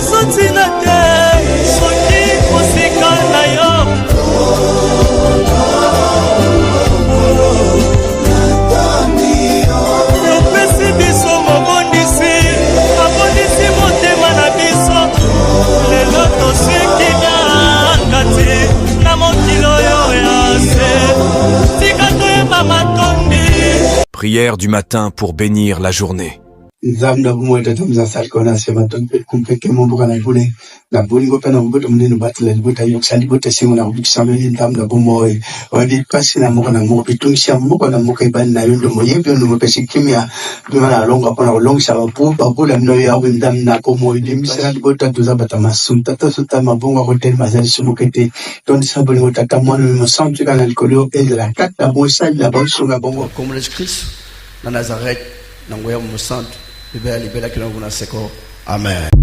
ezotina te soki kosika na yo opesi biso mobondisi abondisi motema na biso lelo tosiki na kati na mokili oyo ya se tika toyeba matondi. Prière du matin pour bénir la journée. Zamda kumweta tamza salkona sema tonpe kumpeke mumbuka na bune na buni gopa na mbuto munene batile buta yoksali buta simu na kubikisa mwe zamda bumoy wadi pasi na muka na muka bitungisha muka na muka ibani na yondo moyebi yondo mpesi kimia bimana longa pona ulongisa babu la mno ya windam na bumoy dimisa buta tuzabata masum tata suta mabunga hotel mazali sumukete tondi sabuni gota tamwanu msantu kana likolio ende la kata bosa la bonsunga bongo comme le Christ na Nazareth na ngoya mu santu libela libela kina kuna seko amen.